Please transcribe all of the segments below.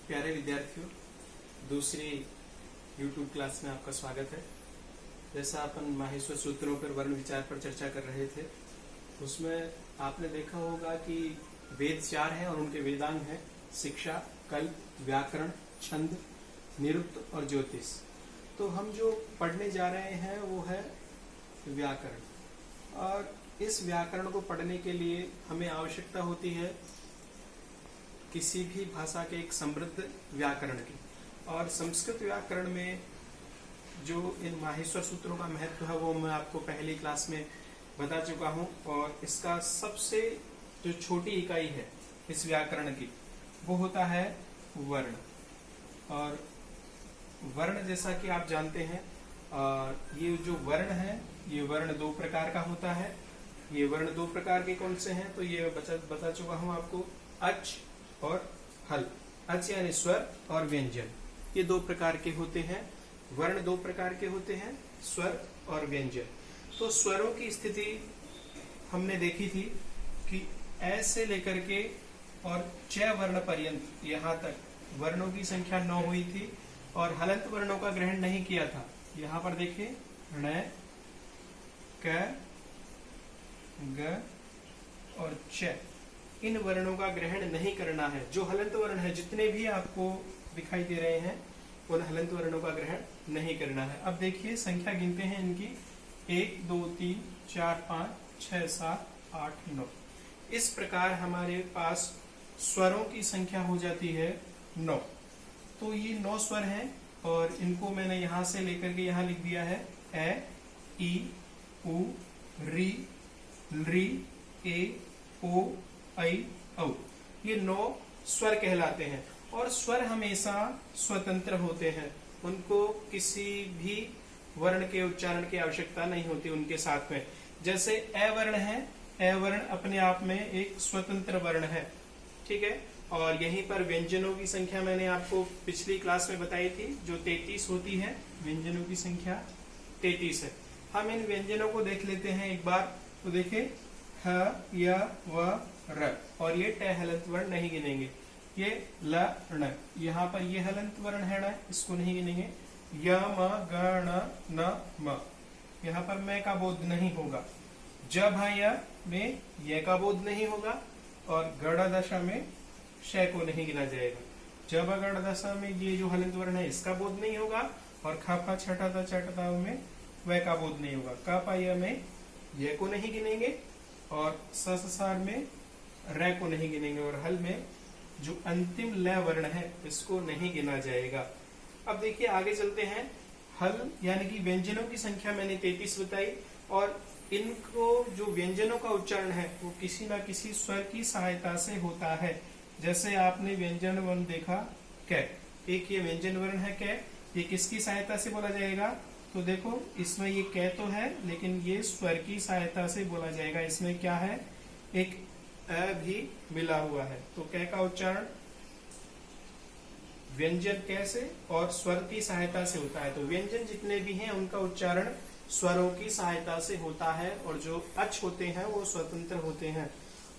प्यारे विद्यार्थियों, दूसरी YouTube क्लास में आपका स्वागत है। जैसा अपन माहेश्वर सूत्रों पर वर्ण विचार पर चर्चा कर रहे थे, उसमें आपने देखा होगा कि वेद 4 हैं और उनके वेदांग हैं शिक्षा, कल्प, व्याकरण, छंद, निरुक्त और ज्योतिष। तो हम जो पढ़ने जा रहे हैं वो है व्याकरण, और इस व्याकरण को पढ़ने के लिए हमें आवश्यकता होती है किसी भी भाषा के एक समृद्ध व्याकरण की। और संस्कृत व्याकरण में जो इन माहेश्वर सूत्रों का महत्व है वो मैं आपको पहली क्लास में बता चुका हूँ। और इसका सबसे जो छोटी इकाई है इस व्याकरण की वो होता है वर्ण। और वर्ण जैसा कि आप जानते हैं, ये जो वर्ण है ये वर्ण 2 प्रकार का होता है। ये वर्ण 2 प्रकार के कौन से हैं तो ये बता चुका हूँ आपको, अच और हल। अच यानी स्वर और व्यंजन, ये 2 प्रकार के होते हैं। वर्ण 2 प्रकार के होते हैं, स्वर और व्यंजन। तो स्वरों की स्थिति हमने देखी थी कि ऐ से लेकर के और च वर्ण पर्यंत यहाँ तक वर्णों की संख्या 9 हुई थी और हलंत वर्णों का ग्रहण नहीं किया था। यहाँ पर देखिए ण, क, ग और च, इन वर्णों का ग्रहण नहीं करना है। जो हलंत वर्ण है जितने भी आपको दिखाई दे रहे हैं उन हलंत वर्णों का ग्रहण नहीं करना है। अब देखिए संख्या गिनते हैं इनकी, 1 2 3 4 5 6 7 8 9। इस प्रकार हमारे पास स्वरों की संख्या हो जाती है 9। तो ये 9 स्वर हैं और इनको मैंने यहाँ से लेकर के यहाँ लिख दिया है ए, ई, उ, री, ली, ए, ओ, ऐ, औ। ये 9 स्वर कहलाते हैं। और स्वर हमेशा स्वतंत्र होते हैं, उनको किसी भी वर्ण के उच्चारण की आवश्यकता नहीं होती उनके साथ में। जैसे ए वर्ण है, ए वर्ण अपने आप में एक स्वतंत्र वर्ण है, ठीक है। और यहीं पर व्यंजनों की संख्या मैंने आपको पिछली क्लास में बताई थी, जो 33 होती है। व्यंजनों की संख्या 33 है। हम इन व्यंजनों को देख लेते हैं एक बार। तो देखें ह, य, व, र, और ये ट हलंत वर्ण नहीं गिनेंगे। ये ल, ण, यहाँ पर ये हलंत वर्ण है ण, इसको नहीं गिनेंगे। य, म, ग, ण, न, म, यहाँ पर मैं का बोध नहीं होगा। ज, भ, य में ये का बोध नहीं होगा और गण दशा में श को नहीं गिना जाएगा। ज, भ, गण दशा में ये जो हलंत वर्ण है इसका बोध नहीं होगा और ख, फ, छठा था चटता में वह का बोध नहीं होगा। क, प, य में ये को नहीं गिनेंगे और स, सार में र को नहीं गिनेंगे और हल में जो अंतिम ल वर्ण है इसको नहीं गिना जाएगा। अब देखिए आगे चलते हैं। हल यानी कि व्यंजनों की संख्या मैंने 33 बताई और इनको जो व्यंजनों का उच्चारण है वो किसी ना किसी स्वर की सहायता से होता है। जैसे आपने व्यंजन वर्ण देखा क, एक ये व्यंजन वर्ण है क, ये किसकी सहायता से बोला जाएगा तो देखो इसमें ये क तो है लेकिन ये स्वर की सहायता से बोला जाएगा। इसमें क्या है, एक अ भी मिला हुआ है। तो क का उच्चारण व्यंजन कैसे और स्वर की सहायता से होता है। तो व्यंजन जितने भी हैं उनका उच्चारण स्वरों की सहायता से होता है और जो अच होते हैं वो स्वतंत्र होते हैं।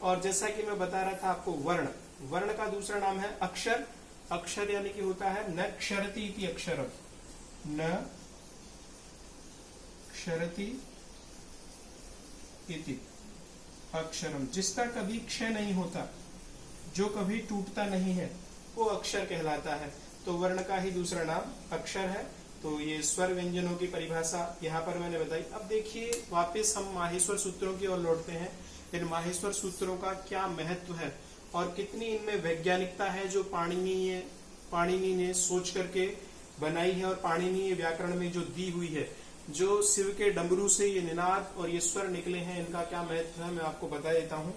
और जैसा कि मैं बता रहा था आपको, वर्ण, वर्ण का दूसरा नाम है अक्षर। अक्षर यानी कि होता है न क्षरति इति अक्षरम, न क्षरति इति अक्षरम। जिसका कभी क्षय नहीं होता, जो कभी टूटता नहीं है, वो अक्षर कहलाता है। तो वर्ण का ही दूसरा नाम अक्षर है। तो ये स्वर व्यंजनों की परिभाषा यहाँ पर मैंने बताई। अब देखिए वापस हम माहेश्वर सूत्रों की ओर लौटते हैं। इन माहेश्वर सूत्रों का क्या महत्व है और कितनी इनमें वैज्ञानिकता है जो पाणिनि ने सोच करके बनाई है और पाणिनीय व्याकरण में जो दी हुई है। जो शिव के डमरू से ये निनाद और ये स्वर निकले हैं, इनका क्या महत्व है मैं आपको बता देता हूँ।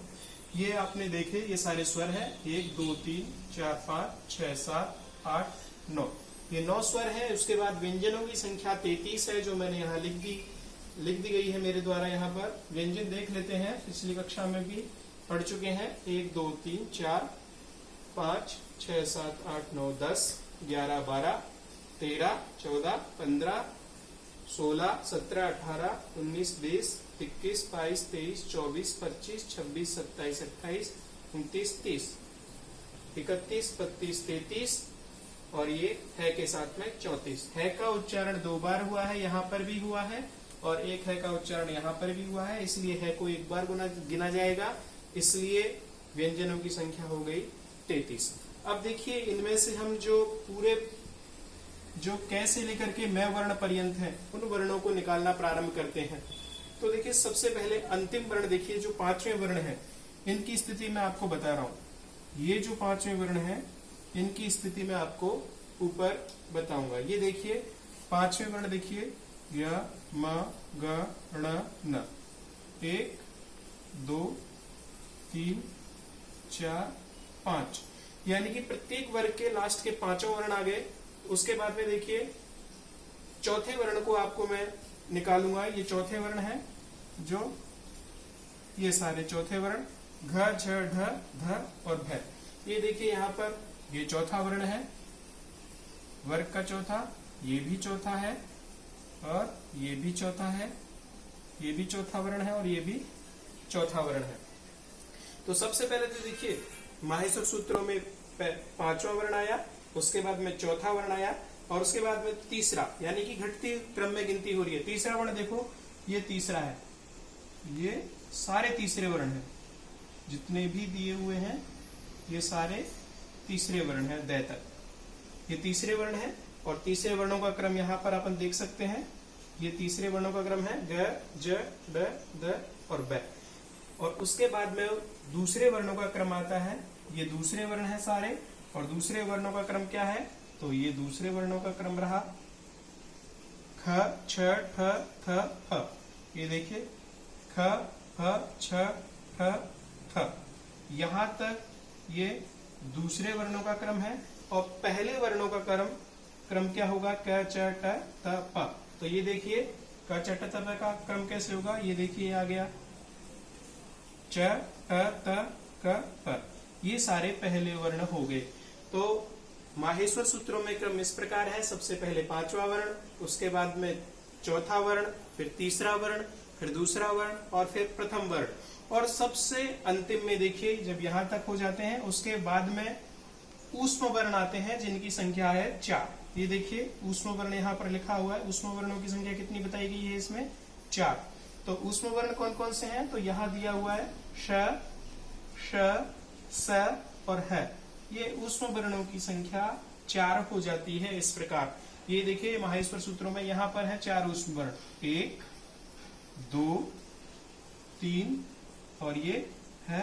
ये आपने देखे, ये सारे स्वर हैं, 1 2 3 4 5 6 7 8 9, ये 9 स्वर हैं। उसके बाद व्यंजनों की संख्या 33 है जो मैंने यहाँ लिख दी गई है मेरे द्वारा। यहाँ पर व्यंजन देख लेते हैं, पिछली कक्षा में भी पढ़ चुके हैं। 1 2 3 4 5 6 7 8 9 10 11 12 13 14 15 16 17 18 19 20 21 22 23 24 25 26 27 28 29 30 31 32 33 और ये है के साथ में 34। है का उच्चारण 2 बार हुआ है, यहाँ पर भी हुआ है, और एक है का उच्चारण यहाँ पर भी हुआ है, इसलिए है को एक बार गिना जाएगा, इसलिए व्यंजनों की संख्या हो गई 33। अब देखिए इनमें से हम जो पूरे जो कै से लेकर के मैं वर्ण पर्यंत है उन वर्णों को निकालना प्रारंभ करते हैं। तो देखिए सबसे पहले अंतिम वर्ण देखिए जो 5वें वर्ण है, इनकी स्थिति मैं आपको बता रहा हूं। ये जो 5वें वर्ण है इनकी स्थिति मैं आपको ऊपर बताऊंगा। ये देखिए 5वें वर्ण देखिए य म ग ण न, 1 2 3 4 5, यानी कि प्रत्येक वर्ग के लास्ट के 5 वर्ण आ गए। उसके बाद में देखिए चौथे वर्ण को आपको मैं निकालूंगा। ये चौथे वर्ण है, जो ये सारे चौथे वर्ण घ झ ढ ध और भ। ये देखिए यहाँ पर ये चौथा वर्ण है, वर्ग का चौथा, ये भी चौथा है, और ये भी चौथा है, ये भी चौथा वर्ण है, और ये भी चौथा वर्ण है। तो सबसे पहले तो देखिए माहेश्वर सूत्रों में 5वां वर्ण आया, उसके बाद में चौथा वर्ण आया, और उसके बाद में तीसरा, यानी कि घटती क्रम में गिनती हो रही है। तीसरा वर्ण देखो, ये तीसरा है, ये सारे तीसरे वर्ण हैं, जितने भी दिए हुए हैं ये सारे तीसरे वर्ण हैं, द तक ये तीसरे वर्ण है। और तीसरे वर्णों का क्रम यहाँ पर अपन देख सकते हैं, ये तीसरे वर्णों का क्रम है ग ज ड द और ब। और उसके बाद में दूसरे वर्णों का क्रम आता है, ये दूसरे वर्ण है सारे, और दूसरे वर्णों का क्रम क्या है, तो ये दूसरे वर्णों का क्रम रहा ख छ ठ थ फ। ये देखिए ख फ छ ठ थ, यहां तक ये दूसरे वर्णों का क्रम है। और पहले वर्णों का क्रम क्या होगा, क च ट त प। तो ये देखिए क च ट त प का क्रम कैसे होगा, ये देखिए आ गया च ट त क प, ये सारे पहले वर्ण हो गए। तो माहेश्वर सूत्रों में क्रम इस प्रकार है, सबसे पहले 5वां वर्ण, उसके बाद में चौथा वर्ण, फिर तीसरा वर्ण, फिर दूसरा वर्ण, और फिर प्रथम वर्ण, और सबसे अंतिम में देखिए जब यहां तक हो जाते हैं उसके बाद में ऊष्म वर्ण आते हैं, जिनकी संख्या है 4। ये देखिए ऊष्म वर्ण यहाँ पर लिखा हुआ है, ऊष्म वर्णों की संख्या कितनी बताई गई है इसमें, 4। तो ऊष्म वर्ण कौन कौन से हैं, तो यहाँ दिया हुआ है श श स और ह। ये ऊष्म वर्णों की संख्या 4 हो जाती है इस प्रकार। ये देखिए माहेश्वर सूत्रों में यहाँ पर है 4 ऊष्म वर्ण, 1 2 3 और ये है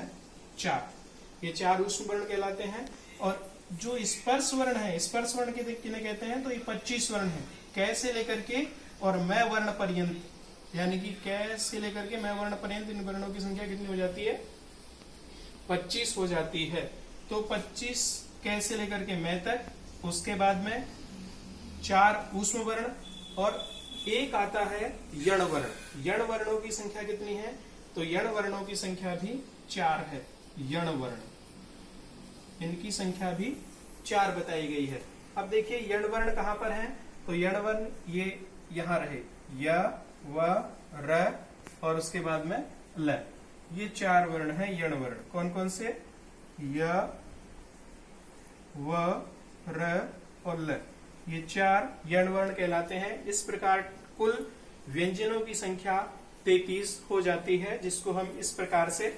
4। ये 4 ऊष्म वर्ण कहलाते हैं। और जो स्पर्श वर्ण है, स्पर्श वर्ण किन्हें कहते हैं, तो ये 25 वर्ण है, कै से लेकर के और मैं वर्ण पर्यंत, यानी कि कै से लेकर के मैं वर्ण पर्यंत इन वर्णों की संख्या कितनी हो जाती है, 25 हो जाती है। तो 25 कै से लेकर के मैं तक, उसके बाद में 4 ऊष्म वर्ण, और एक आता है यण वर्ण। यण वर्णों की संख्या कितनी है, तो यण वर्णों की संख्या भी 4 है। यण वर्ण, इनकी संख्या भी 4 बताई गई है। अब देखिए यण वर्ण कहाँ पर है, तो यण वर्ण ये यहाँ रहे, य व र और उसके बाद में ल। ये 4 वर्ण है यण वर्ण। कौन कौन से, य व र और ल, ये 4 यण वर्ण कहलाते हैं। इस प्रकार कुल व्यंजनों की संख्या 33 हो जाती है, जिसको हम इस प्रकार से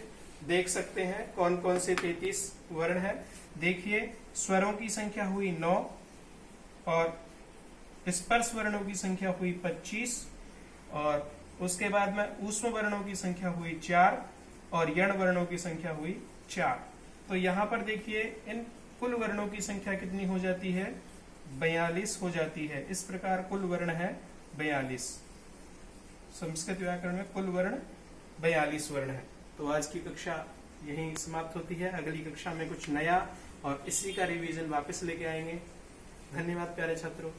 देख सकते हैं। कौन कौन से 33 वर्ण है, देखिए स्वरों की संख्या हुई 9, और स्पर्श वर्णों की संख्या हुई 25, और उसके बाद में ऊष्म वर्णों की संख्या हुई 4, और यण वर्णों की संख्या हुई 4। तो यहाँ पर देखिए इन कुल वर्णों की संख्या कितनी हो जाती है, 42 हो जाती है। इस प्रकार कुल वर्ण है 42। संस्कृत व्याकरण में कुल वर्ण 42 वर्ण है। तो आज की कक्षा यहीं समाप्त होती है। अगली कक्षा में कुछ नया और इसी का रिवीजन वापस लेके आएंगे। धन्यवाद प्यारे छात्रों।